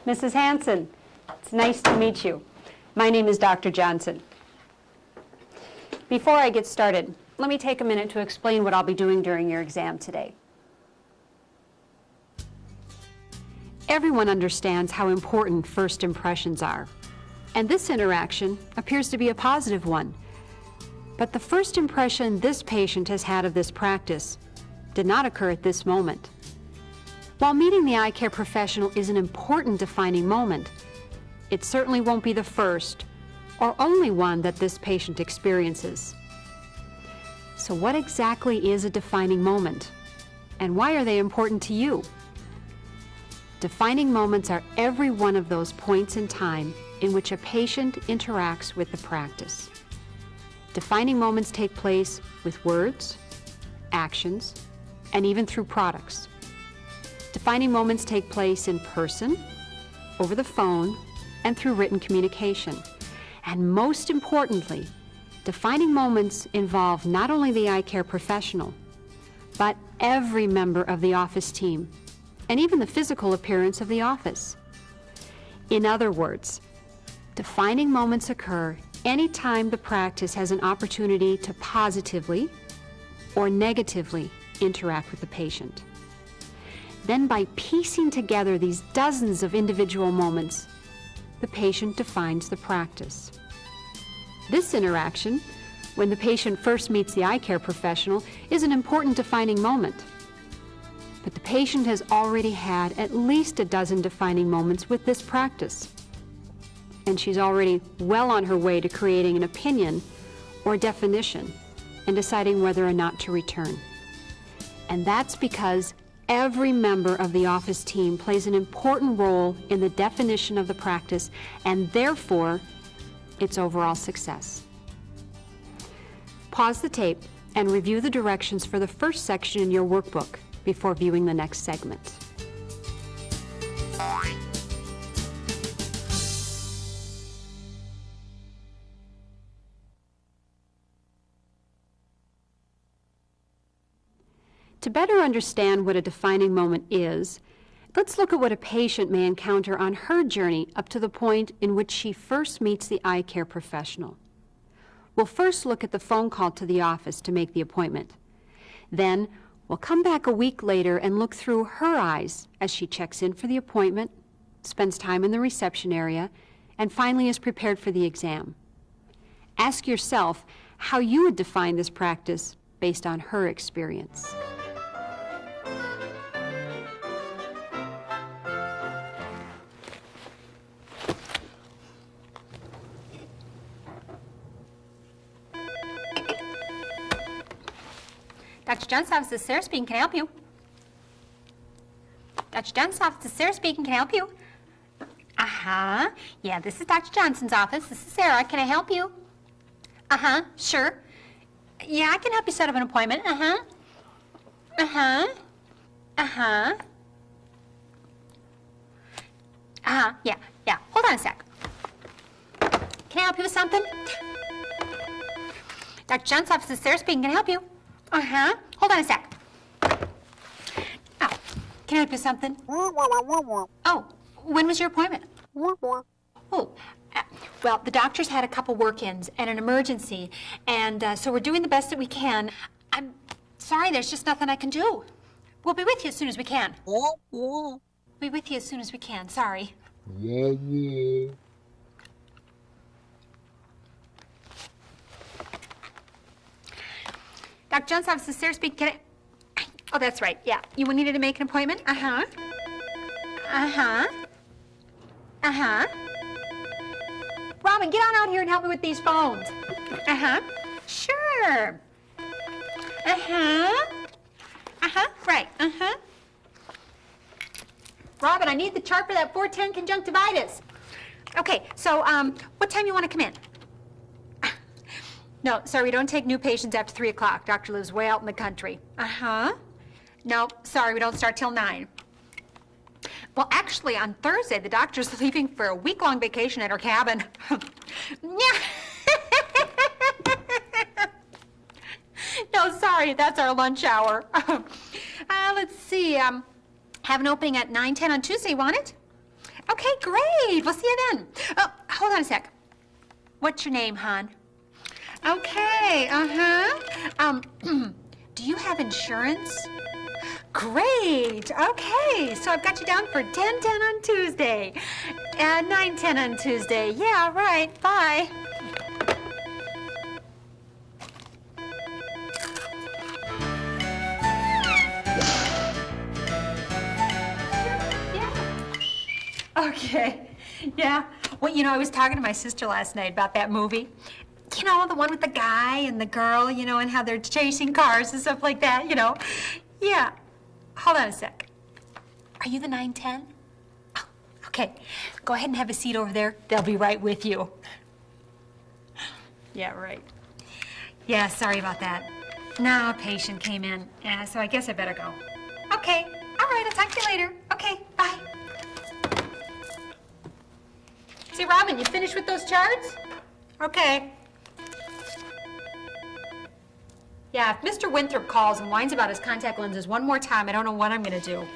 Mrs. Hanson, it's nice to meet you. My name is Dr. Johnson. Before I get started, let me take a minute to explain what I'll be doing during your exam today. Everyone understands how important first impressions are, and this interaction appears to be a positive one. But the first impression this patient has had of this practice did not occur at this moment. While meeting the eye care professional is an important defining moment, it certainly won't be the first or only one that this patient experiences. So what exactly is a defining moment, and why are they important to you? Defining moments are every one of those points in time in which a patient interacts with the practice. Defining moments take place with words, actions, and even through products. Defining moments take place in person, over the phone, and through written communication. And most importantly, defining moments involve not only the eye care professional, but every member of the office team, and even the physical appearance of the office. In other words, defining moments occur anytime the practice has an opportunity to positively or negatively interact with the patient. Then by piecing together these dozens of individual moments, the patient defines the practice. This interaction, when the patient first meets the eye care professional, is an important defining moment. But the patient has already had at least a dozen defining moments with this practice. And she's already well on her way to creating an opinion or definition and deciding whether or not to return. And that's because every member of the office team plays an important role in the definition of the practice and therefore its overall success. Pause the tape and review the directions for the first section in your workbook before viewing the next segment. To better understand what a defining moment is, let's look at what a patient may encounter on her journey up to the point in which she first meets the eye care professional. We'll first look at the phone call to the office to make the appointment. Then we'll come back a week later and look through her eyes as she checks in for the appointment, spends time in the reception area, and finally is prepared for the exam. Ask yourself how you would define this practice based on her experience. Dr. Johnson's office, this is Sarah speaking. Can I help you? Dr. Johnson's office, this is Sarah speaking. Can I help you? Uh-huh. Yeah, this is Dr. Johnson's office. This is Sarah. Can I help you? Uh-huh. Sure. Yeah, I can help you set up an appointment. Uh-huh. Uh-huh. Uh-huh. Uh-huh. Yeah. Hold on a sec. Can I help you with something? Dr. Johnson's office, this is Sarah speaking. Can I help you? Uh-huh. Hold on a sec. Oh, can I help you with something? Oh, when was your appointment? Oh, well, the doctor's had a couple work-ins and an emergency, and so we're doing the best that we can. I'm sorry, there's just nothing I can do. We'll be with you as soon as we can. We'll be with you as soon as we can. Sorry. Yeah. Dr. Jones' office is Sarah speaking. Can I? Oh, that's right. Yeah. You needed to make an appointment? Uh-huh. Uh-huh. Uh-huh. Robin, get on out here and help me with these phones. Uh-huh. Sure. Uh-huh. Uh-huh. Right. Uh-huh. Robin, I need the chart for that 410 conjunctivitis. Okay, so what time you want to come in? No, sorry, we don't take new patients after 3 o'clock. Doctor lives way out in the country. Uh-huh. No, sorry, we don't start till 9. Well, actually, on Thursday, the doctor's leaving for a week-long vacation at her cabin. Yeah. No, sorry, that's our lunch hour. Let's see, have an opening at 9:10 on Tuesday, want it? Okay, great. We'll see you then. Oh, hold on a sec. What's your name, hon? Okay, do you have insurance? Great. Okay, so I've got you down for 10:10 on Tuesday and 9:10 on Tuesday. Yeah, right. Bye. Okay, yeah. Well, I was talking to my sister last night about that movie. The one with the guy and the girl, and how they're chasing cars and stuff like that, Yeah. Hold on a sec. Are you the 9:10? Oh, okay. Go ahead and have a seat over there. They'll be right with you. Yeah, right. Yeah, sorry about that. No, a patient came in, so I guess I better go. Okay. All right, I'll talk to you later. Okay, bye. Say, Robin, you finished with those charts? Okay. Yeah, if Mr. Winthrop calls and whines about his contact lenses one more time, I don't know what I'm gonna do.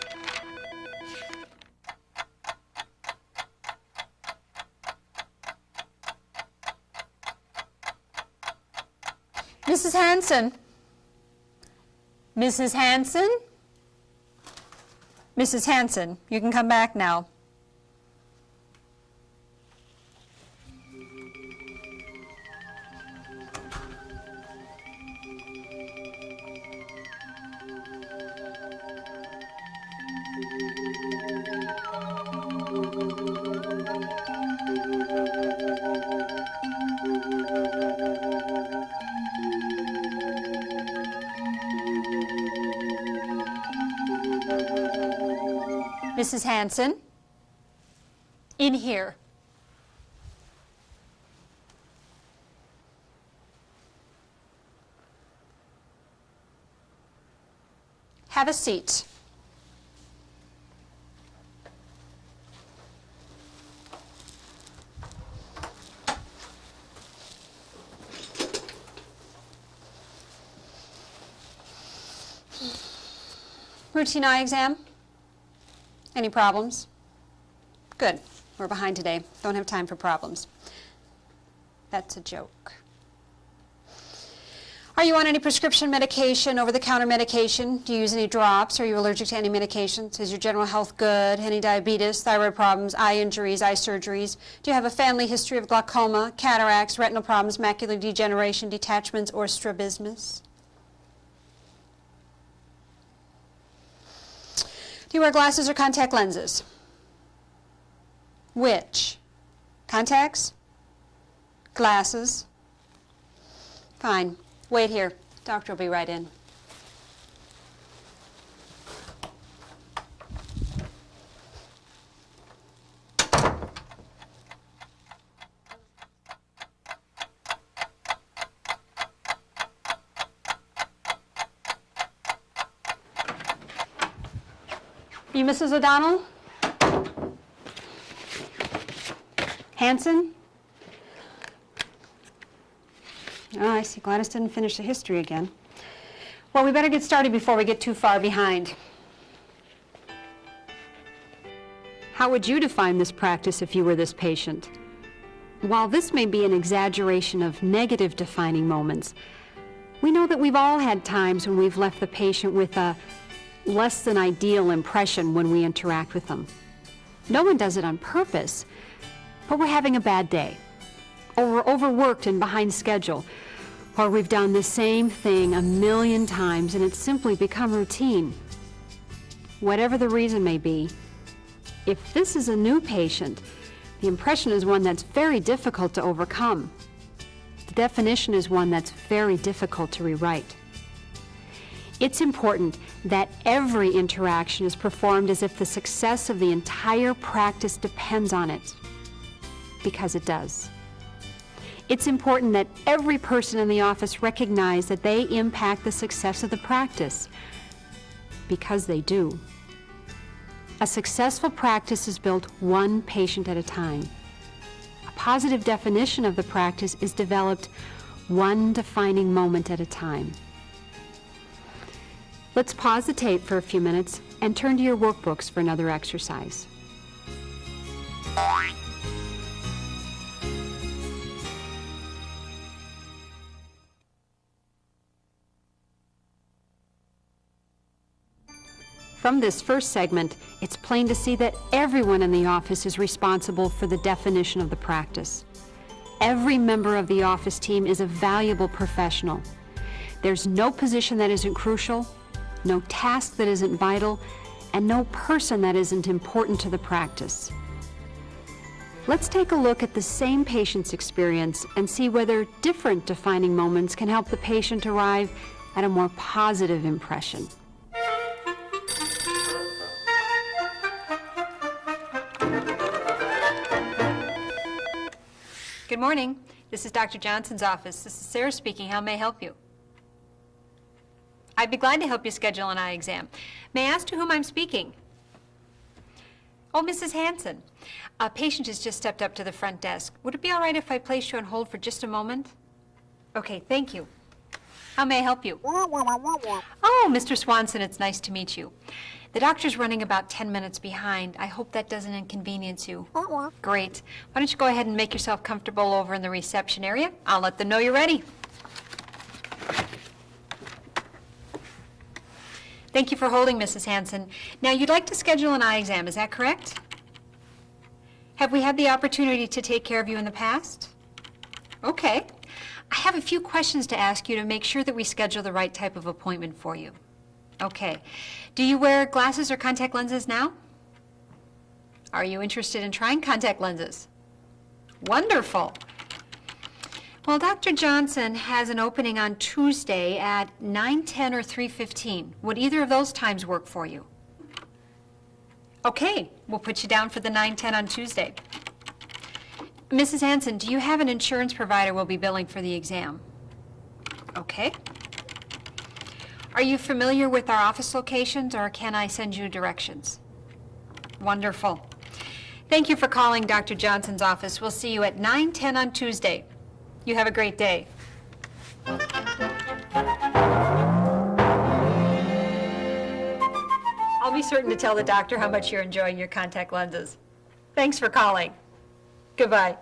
Mrs. Hanson? Mrs. Hanson? Mrs. Hanson, you can come back now. Mrs. Hanson, in here. Have a seat. Routine eye exam? Any problems? Good. We're behind today. Don't have time for problems. That's a joke. Are you on any prescription medication, over-the-counter medication? Do you use any drops? Are you allergic to any medications? Is your general health good? Any diabetes, thyroid problems, eye injuries, eye surgeries? Do you have a family history of glaucoma, cataracts, retinal problems, macular degeneration, detachments, or strabismus? Do you wear glasses or contact lenses? Which? Contacts? Glasses? Fine. Wait here. Doctor will be right in. Are you Mrs. O'Donnell? Hanson? Oh, I see. Gladys didn't finish the history again. Well, we better get started before we get too far behind. How would you define this practice if you were this patient? While this may be an exaggeration of negative defining moments, we know that we've all had times when we've left the patient with a less than ideal impression when we interact with them. No one does it on purpose, but we're having a bad day, or we're overworked and behind schedule, or we've done the same thing a million times and it's simply become routine. Whatever the reason may be, if this is a new patient, the impression is one that's very difficult to overcome. The definition is one that's very difficult to rewrite. It's important that every interaction is performed as if the success of the entire practice depends on it, because it does. It's important that every person in the office recognize that they impact the success of the practice, because they do. A successful practice is built one patient at a time. A positive definition of the practice is developed one defining moment at a time. Let's pause the tape for a few minutes and turn to your workbooks for another exercise. From this first segment, it's plain to see that everyone in the office is responsible for the definition of the practice. Every member of the office team is a valuable professional. There's no position that isn't crucial, no task that isn't vital, and no person that isn't important to the practice. Let's take a look at the same patient's experience and see whether different defining moments can help the patient arrive at a more positive impression. Good morning. This is Dr. Johnson's office. This is Sarah speaking. How may I help you? I'd be glad to help you schedule an eye exam. May I ask to whom I'm speaking? Oh, Mrs. Hanson. A patient has just stepped up to the front desk. Would it be all right if I placed you on hold for just a moment? Okay, thank you. How may I help you? Oh, Mr. Swanson, it's nice to meet you. The doctor's running about 10 minutes behind. I hope that doesn't inconvenience you. Great. Why don't you go ahead and make yourself comfortable over in the reception area? I'll let them know you're ready. Thank you for holding, Mrs. Hanson. Now, you'd like to schedule an eye exam, is that correct? Have we had the opportunity to take care of you in the past? Okay. I have a few questions to ask you to make sure that we schedule the right type of appointment for you. Okay. Do you wear glasses or contact lenses now? Are you interested in trying contact lenses? Wonderful. Well, Dr. Johnson has an opening on Tuesday at 9:10 or 3:15. Would either of those times work for you? Okay, we'll put you down for the 9:10 on Tuesday. Mrs. Hanson, do you have an insurance provider we'll be billing for the exam? Okay. Are you familiar with our office locations, or can I send you directions? Wonderful. Thank you for calling Dr. Johnson's office. We'll see you at 9:10 on Tuesday. You have a great day. I'll be certain to tell the doctor how much you're enjoying your contact lenses. Thanks for calling. Goodbye.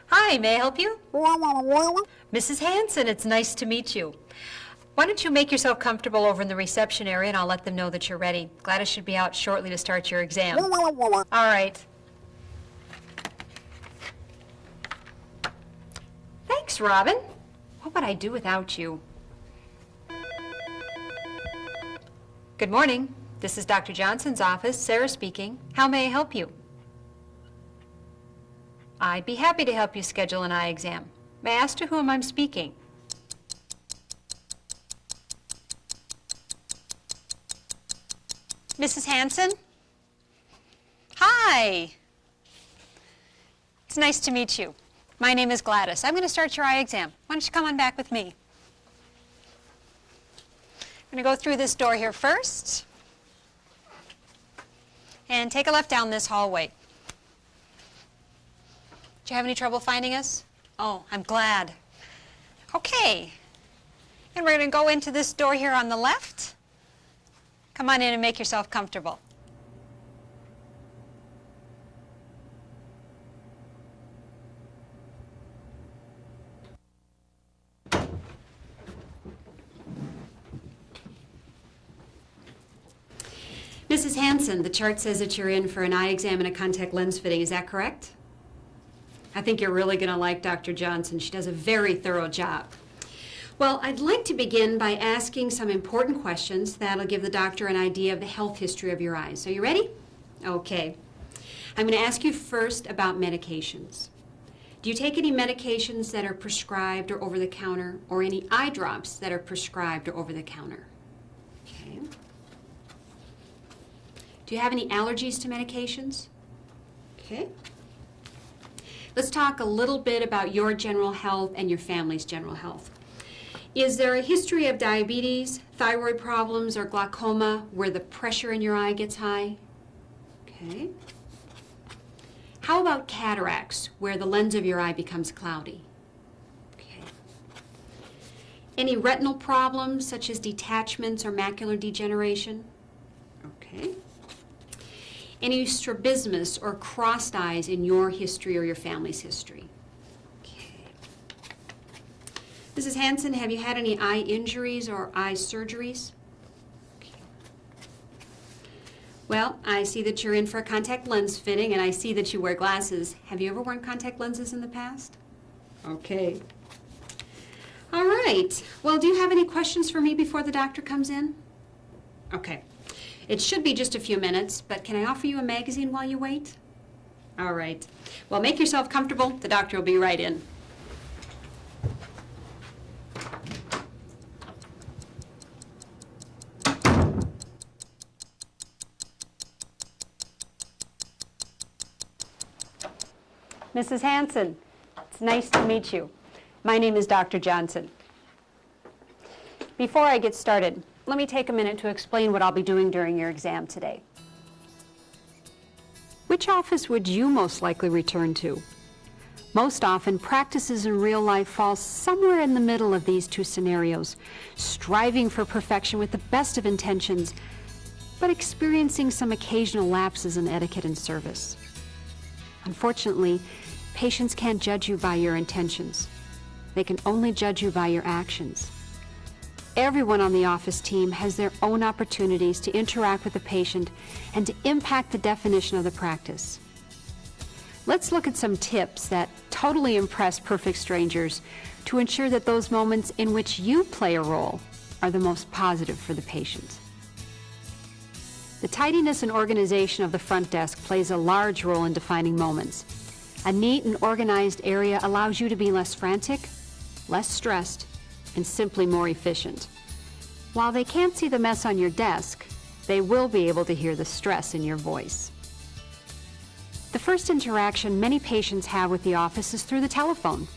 Hi, may I help you? Mrs. Hanson, it's nice to meet you. Why don't you make yourself comfortable over in the reception area and I'll let them know that you're ready. Gladys should be out shortly to start your exam. All right. Thanks, Robin. What would I do without you? Good morning. This is Dr. Johnson's office. Sarah speaking. How may I help you? I'd be happy to help you schedule an eye exam. May I ask to whom I'm speaking? Mrs. Hanson? Hi. It's nice to meet you. My name is Gladys. I'm going to start your eye exam. Why don't you come on back with me? I'm going to go through this door here first. And take a left down this hallway. Did you have any trouble finding us? Oh, I'm glad. Okay. And we're going to go into this door here on the left. Come on in and make yourself comfortable. Mrs. Hanson, the chart says that you're in for an eye exam and a contact lens fitting. Is that correct? I think you're really going to like Dr. Johnson. She does a very thorough job. Well, I'd like to begin by asking some important questions that'll give the doctor an idea of the health history of your eyes. Are you ready? Okay. I'm going to ask you first about medications. Do you take any medications that are prescribed or over the counter, or any eye drops that are prescribed or over the counter? Okay. Do you have any allergies to medications? Okay. Let's talk a little bit about your general health and your family's general health. Is there a history of diabetes, thyroid problems, or glaucoma where the pressure in your eye gets high? Okay. How about cataracts, where the lens of your eye becomes cloudy? Okay. Any retinal problems, such as detachments or macular degeneration? Okay. Any strabismus or crossed eyes in your history or your family's history? Okay. Mrs. Hanson, have you had any eye injuries or eye surgeries? Okay. Well, I see that you're in for a contact lens fitting, and I see that you wear glasses. Have you ever worn contact lenses in the past? Okay. All right. Well, do you have any questions for me before the doctor comes in? Okay. It should be just a few minutes, but can I offer you a magazine while you wait? All right. Well, make yourself comfortable. The doctor will be right in. Mrs. Hanson, it's nice to meet you. My name is Dr. Johnson. Before I get started, let me take a minute to explain what I'll be doing during your exam today. Which office would you most likely return to? Most often, practices in real life fall somewhere in the middle of these two scenarios, striving for perfection with the best of intentions, but experiencing some occasional lapses in etiquette and service. Unfortunately, patients can't judge you by your intentions. They can only judge you by your actions. Everyone on the office team has their own opportunities to interact with the patient and to impact the definition of the practice. Let's look at some tips that totally impress perfect strangers to ensure that those moments in which you play a role are the most positive for the patient. The tidiness and organization of the front desk plays a large role in defining moments. A neat and organized area allows you to be less frantic, less stressed, and simply more efficient. While they can't see the mess on your desk, they will be able to hear the stress in your voice. The first interaction many patients have with the office is through the telephone.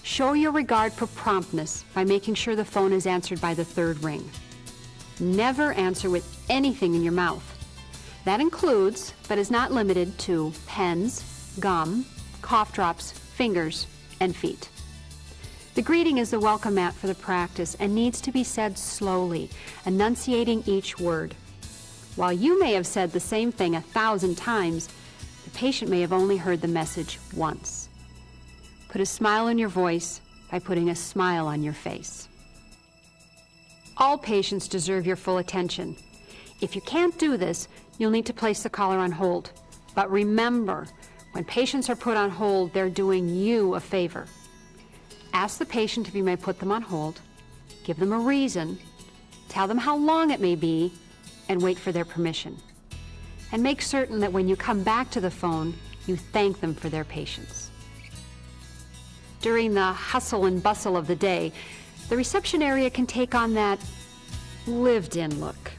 Show your regard for promptness by making sure the phone is answered by the third ring. Never answer with anything in your mouth. That includes, but is not limited to, pens, gum, cough drops, fingers, and feet. The greeting is the welcome mat for the practice and needs to be said slowly, enunciating each word. While you may have said the same thing 1,000 times, the patient may have only heard the message once. Put a smile in your voice by putting a smile on your face. All patients deserve your full attention. If you can't do this, you'll need to place the caller on hold. But remember, when patients are put on hold, they're doing you a favor. Ask the patient if you may put them on hold, give them a reason, tell them how long it may be, and wait for their permission. And make certain that when you come back to the phone, you thank them for their patience. During the hustle and bustle of the day, the reception area can take on that lived-in look.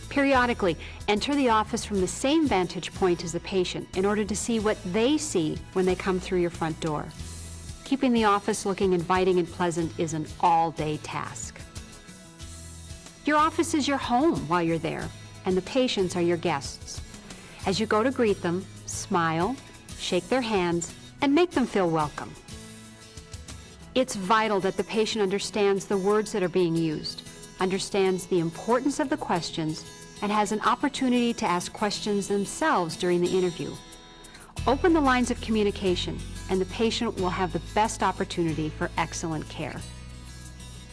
Periodically, enter the office from the same vantage point as the patient in order to see what they see when they come through your front door. Keeping the office looking inviting and pleasant is an all-day task. Your office is your home while you're there, and the patients are your guests. As you go to greet them, smile, shake their hands, and make them feel welcome. It's vital that the patient understands the words that are being used, understands the importance of the questions, and has an opportunity to ask questions themselves during the interview. Open the lines of communication, and the patient will have the best opportunity for excellent care.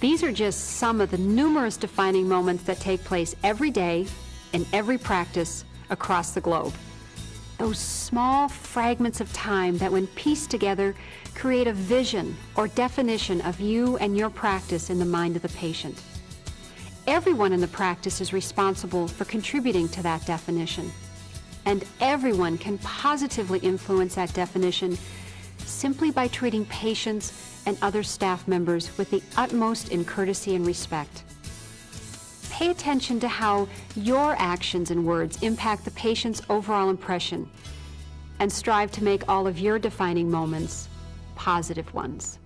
These are just some of the numerous defining moments that take place every day in every practice across the globe. Those small fragments of time that, when pieced together, create a vision or definition of you and your practice in the mind of the patient. Everyone in the practice is responsible for contributing to that definition, and everyone can positively influence that definition simply by treating patients and other staff members with the utmost in courtesy and respect. Pay attention to how your actions and words impact the patient's overall impression, and strive to make all of your defining moments positive ones.